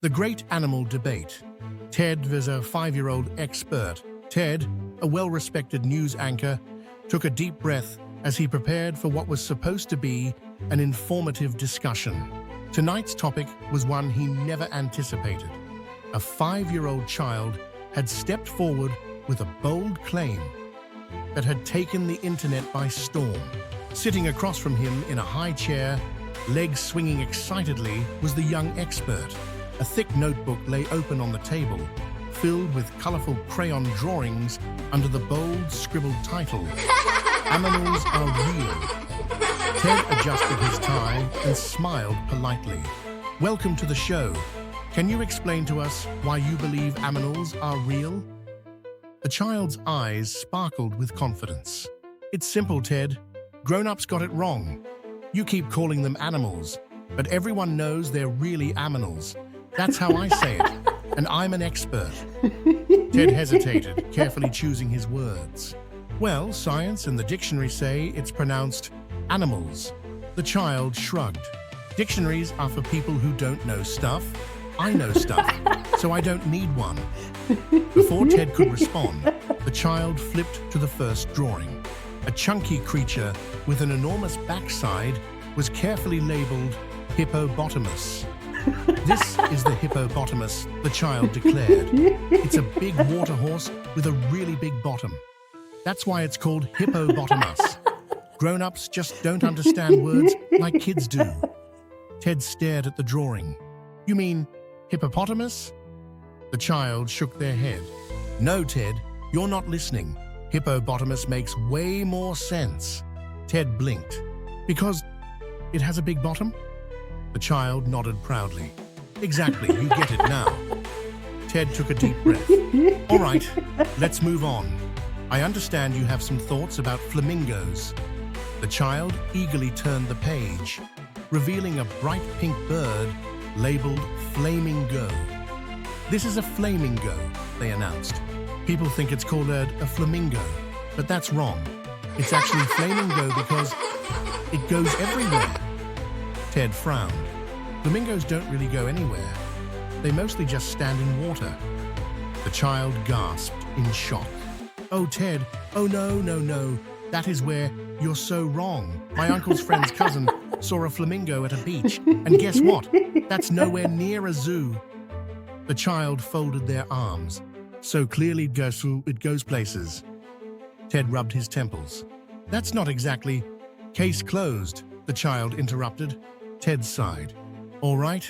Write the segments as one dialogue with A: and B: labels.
A: The Great Animal Debate. Ted was a 5-year-old expert. Ted, a well-respected news anchor, took a deep breath as he prepared for what was supposed to be an informative discussion. Tonight's topic was one he never anticipated. A 5-year-old child had stepped forward with a bold claim that had taken the internet by storm. Sitting across from him in a high chair, legs swinging excitedly, was the young expert. A thick notebook lay open on the table, filled with colorful crayon drawings under the bold scribbled title, Aminals Are Real. Ted adjusted his tie and smiled politely. Welcome to the show. Can you explain to us why you believe aminals are real? The child's eyes sparkled with confidence. It's simple, Ted. Grown-ups got it wrong. You keep calling them animals, but everyone knows they're really aminals. That's how I say it, and I'm an expert. Ted hesitated, carefully choosing his words. Well, science and the dictionary say it's pronounced animals. The child shrugged. Dictionaries are for people who don't know stuff. I know stuff, so I don't need one. Before Ted could respond, the child flipped to the first drawing. A chunky creature with an enormous backside was carefully labeled Hippobottomus. This is the hippopotamus, the child declared. It's a big water horse with a really big bottom. That's why it's called Hippobottomus. Grown-ups just don't understand words like kids do. Ted stared at the drawing. You mean hippopotamus? The child shook their head. No, Ted, you're not listening. Hippobottomus makes way more sense. Ted blinked. Because it has a big bottom? The child nodded proudly. Exactly, you get it now. Ted took a deep breath. All right, let's move on. I understand you have some thoughts about flamingos. The child eagerly turned the page, revealing a bright pink bird labeled Flamingo. This is a flamingo, they announced. People think it's called a flamingo, but that's wrong. It's actually flamingo because it goes everywhere. Ted frowned. Flamingos don't really go anywhere. They mostly just stand in water. The child gasped in shock. Oh, Ted, oh no. That is where you're so wrong. My uncle's friend's cousin saw a flamingo at a beach, and guess what? That's nowhere near a zoo. The child folded their arms. So clearly it goes places. Ted rubbed his temples. That's not exactly. Case closed, the child interrupted. Ted sighed. All right,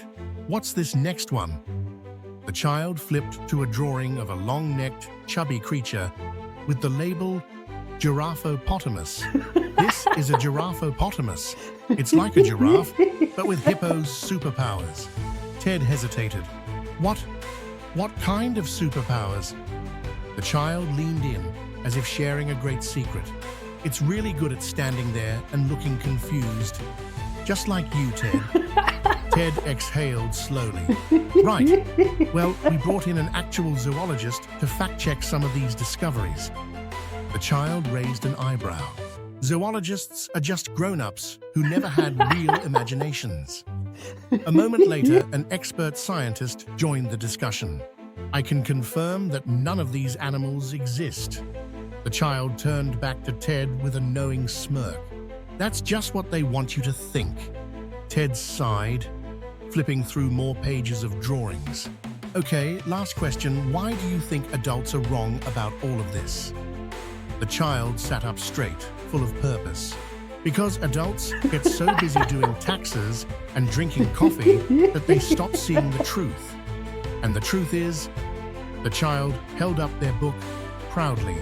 A: what's this next one? The child flipped to a drawing of a long-necked, chubby creature with the label Giraffopottomus. This is a Giraffopottomus. It's like a giraffe, but with hippo's superpowers. Ted hesitated. What kind of superpowers? The child leaned in, as if sharing a great secret. It's really good at standing there and looking confused. Just like you, Ted. Ted exhaled slowly. Right. Well, we brought in an actual zoologist to fact-check some of these discoveries. The child raised an eyebrow. Zoologists are just grown-ups who never had real imaginations. A moment later, an expert scientist joined the discussion. I can confirm that none of these animals exist. The child turned back to Ted with a knowing smirk. That's just what they want you to think. Ted sighed, flipping through more pages of drawings. Okay, last question. Why do you think adults are wrong about all of this? The child sat up straight, full of purpose. Because adults get so busy doing taxes and drinking coffee that they stop seeing the truth. And the truth is, the child held up their book proudly.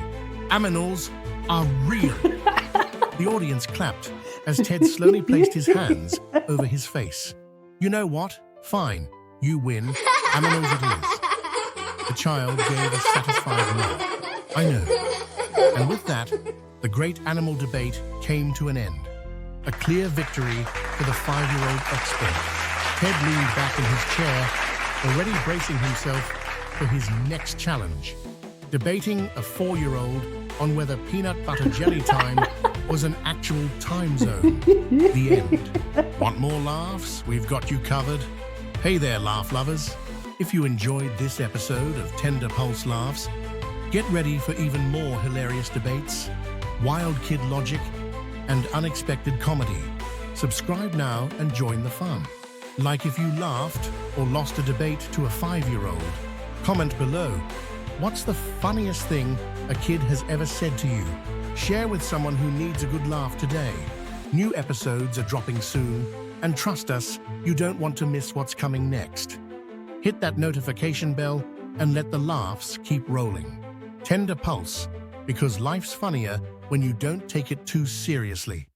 A: Aminals are real. The audience clapped as Ted slowly placed his hands over his face. You know what? Fine. You win. Aminals it is. The child gave a satisfied nod. I know. And with that, the great animal debate came to an end. A clear victory for the 5-year-old expert. Ted leaned back in his chair, already bracing himself for his next challenge. Debating a 4-year-old on whether peanut butter jelly time was an actual time zone. The end. Want more laughs? We've got you covered. Hey there, laugh lovers. If you enjoyed this episode of Tender Pulse Laughs, get ready for even more hilarious debates, wild kid logic, and unexpected comedy. Subscribe now and join the fun. Like if you laughed or lost a debate to a 5-year-old. Comment below. What's the funniest thing a kid has ever said to you? Share with someone who needs a good laugh today. New episodes are dropping soon, and trust us, you don't want to miss what's coming next. Hit that notification bell and let the laughs keep rolling. Tender Pulse, because life's funnier when you don't take it too seriously.